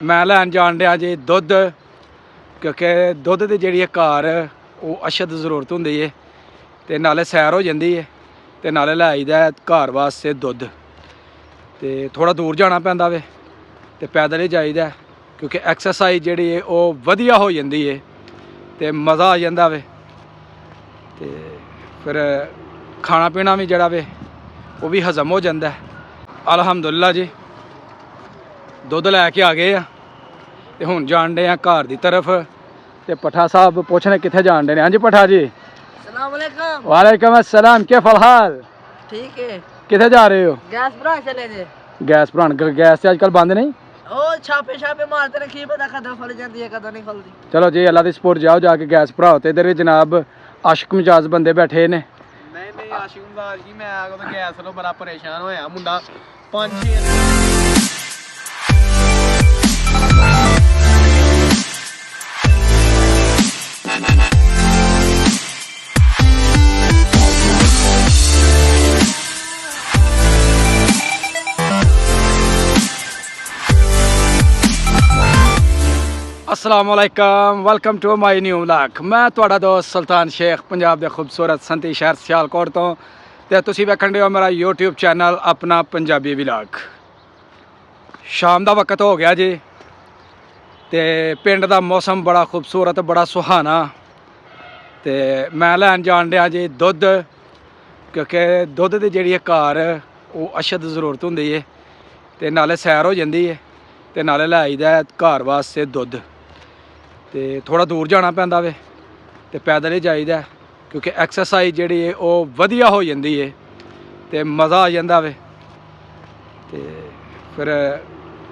मैं लैन जान दिया जी दुध क्योंकि दुध की जी घर वो अशद जरूरत होंगी है तो नाले सैर हो जाती है तो नाले लै आईदा घर वास्ते दुध तो थोड़ा दूर जाना पैंदा वे तो पैदल ही जाईदा क्योंकि एक्सरसाइज जी है वो वधिया हो जाती है तो मज़ा आ जाता वे तो फिर खाना पीना भी जड़ा वे वो भी हजम हो जाता है। अलहमदुलिल्लाह जी दुध लैके आ गए तो हुण जान डे घर की तरफ तो पठा साहब पूछने कितने जान डे। हाँ जी पठा जी वालेकुम अस्सलाम, क्या फलहाल? ठीक है। कितने जा रहे हो? गैस भरा चले थे। गैस भरान गैस आजकल बंद नहीं? ओ छापे छापे मारते ने की पता कदों खुल जाती है कदों नहीं खुलती। चलो जी अल्लाह दी सपोर्ट जाओ जाके गैस भराओ। तो इधर भी जनाब आशिक मिजाज बंदे बैठे ने। नहीं आशिक मिजाज जी मैं गैस लो बड़ा परेशान होया मुंडा 5-6 अस्सलामुअलैकुम, welcome to my new vlog. मैं तुहाडा दोस्त सुल्तान शेख पंजाब के खूबसूरत संती शहर सियालकोट तो तुसीं वेखण दे हो मेरा यूट्यूब चैनल अपना पंजाबी व्लॉग। शाम का वक्त हो गया जी तो पिंड का मौसम बड़ा खूबसूरत बड़ा सुहाना तो मैं लैन जान दिया जी दुध क्योंकि दुध की जी घर वो अशद जरूरत होंगी है तो नाले सैर हो जाती है तो नाले लै आईदा घर वास्ते दुध तो थोड़ा दूर जाना पैंदा वे तो पैदल ही जाईदा क्योंकि एक्सरसाइज जी है वो वधिया हो जाती है तो मज़ा आ जाता वे तो फिर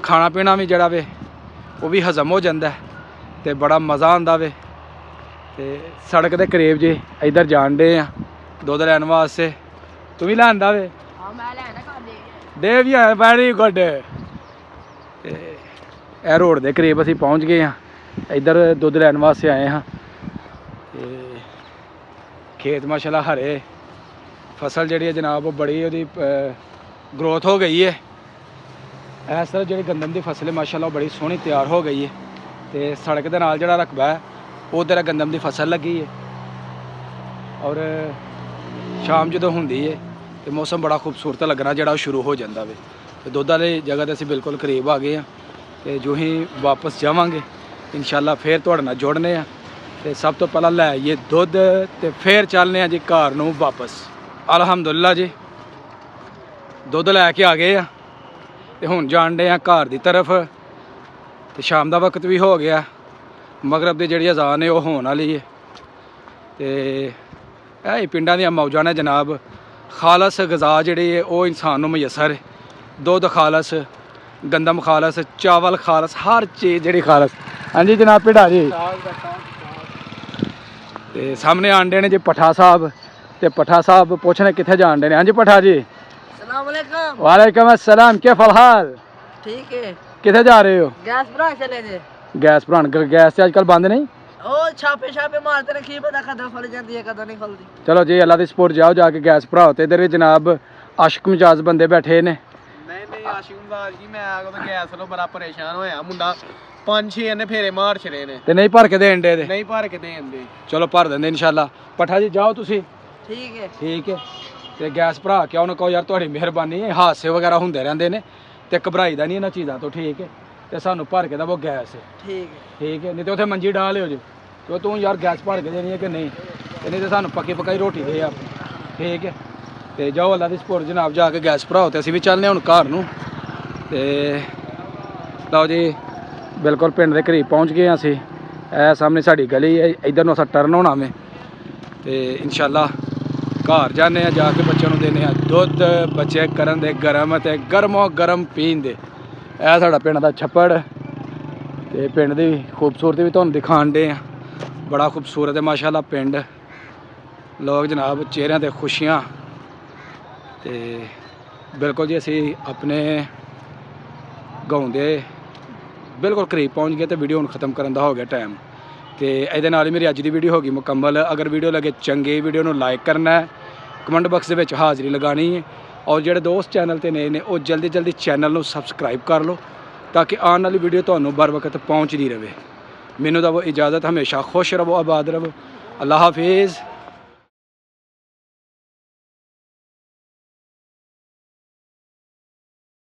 खाना पीना भी जड़ा वे वो भी हजम हो जाता है तो बड़ा मज़ा आता वे तो सड़क के करीब जी इधर जान डे दुध लैन वास्ते। तू भी लैंदा वे? दे भी है, वेरी गुड। ए रोड के करीब असी पहुँच गए हाँ, इधर दुध लैन वास्ते आए हाँ। खेत माशाल्लाह हरे, फसल जी जनाब वो बड़ी वो ग्रोथ हो गई है। इस तरह जी गंदम की फसल है माशाल्लाह बड़ी सोहनी तैयार हो गई है तो सड़क के नाल जिहड़ा रकबा है उधर गंदम की फसल लगी है और शाम जो होंगी है तो मौसम बड़ा खूबसूरत लगना जोड़ा शुरू हो जाता वे। तो दुध वाली जगह तो असी बिल्कुल करीब आ गए हैं तो जो ही वापस जावांगे इंशाल्लाह फिर तुहाडे नाल जुड़ने आ तो सब तो पहला लै आइए दुध तो फिर चलने जी घर नूं वापस। अलहमदुलिल्लाह जी दुध लैके आ गए तो हुण जान डे घर की तरफ तो शाम का वक्त भी हो गया, मगरब की जी अजान है वो होने वाली है तो यही पिंडां दियां मौजां ने जनाब। खालस गज़ा जी है वो इंसान नूं मयसर है, दुध खालस, गंदम खालस, चावल खालस, हर चीज़ जी खालस। हाँ जी जनाब भिड़ा जी तो सामने आन डे ने जी पठा साहब तो पठा साहब पूछने कितने जान डे। हाँ जी पठा जी वालेकुम अस्सलाम, क्या फलहाल? ठीक है। कितने जा रहे हो? गैस भरा चले थे। गैस भरान गैस आजकल बंद नहीं? ओ छापे छापे मारते ने की पता कदों खुल जाती है कदों नहीं खुलती। चलो जी अल्लाह दी सपोर्ट जाओ जाके गैस भराओ। तो इधर भी जनाब आशिक मिजाज बंदे बैठे ने। नहीं आशिक मिजाज जी मैं गैस लो बड़ा परेशान होया मुंडा 5-6 ने फेरे मार छड़े ने ते नहीं भर के देन दे नहीं भर के देन दे। चलो भर देंगे इंशाल्लाह। पठा जी जाओ तुसी। ठीक है। ठीक है तो गैस भरा के उन्होंने कहो यार तुहाडी मेहरबानी है, हादसे वगैरह होंदे रहंदे ने ते घबराईदा नहीं इन्हां चीज़ां तो। ठीक है तो सानू भर के दवो गैस। ठीक है नहीं तो उत्थे मंजी डाल लियो जी तो तू यार गैस भर के देनी है कि नहीं तो नहीं तो सानू पक्की पकाई रोटी दे आप। ठीक है तो जाओ अल्लाह दी सपोर्ट जनाब जाके गैस भराओ तो असीं भी चलने हुण घर नूं। ते लओ जी बिल्कुल पिंड के करीब पहुँच गए असीं। ए सामने साडी गली है, इधर नूं असां टर्न होना में तो इंशाल्लाह घर जाने जाके बच्चों को देने दुध, बच्चे करन दे गर्म तो गर्मो गर्म पीन दे। यह साड़ा पिंड का छप्पड़ तो पिंड की खूबसूरती भी तुहानूं दिखाण दे। बड़ा खूबसूरत है माशाल्लाह पिंड। लोग जनाब चेहरिਆਂ ते खुशियां तो बिल्कुल जी असी अपने गाँव के बिल्कुल करीब पहुँच गए तो वीडियो हुण खत्म करन दा हो गया टाइम। तो ये नाल ही मेरी अज की वीडियो होगी मुकम्मल। अगर वीडियो लगे चंगी वीडियो को लाइक करना है, कमेंट बॉक्स के हाज़री लगानी है और जोड़े दोस्त चैनल पर नए ने वो जल्दी जल्दी चैनल को सबसक्राइब कर लो ਤਾਂ ਕਿ ਆਉਣ ਵਾਲੀ ਵੀਡੀਓ ਤੁਹਾਨੂੰ ਬਰ ਵਕਤ ਪਹੁੰਚਦੀ ਰਹੇ। ਮੈਨੂੰ ਦਵੋ ਇਜਾਜ਼ਤ, ਹਮੇਸ਼ਾ ਖੁਸ਼ ਰਹੋ, ਆਬਾਦ ਰਹੋ। ਅੱਲਾ ਹਾਫਿਜ਼।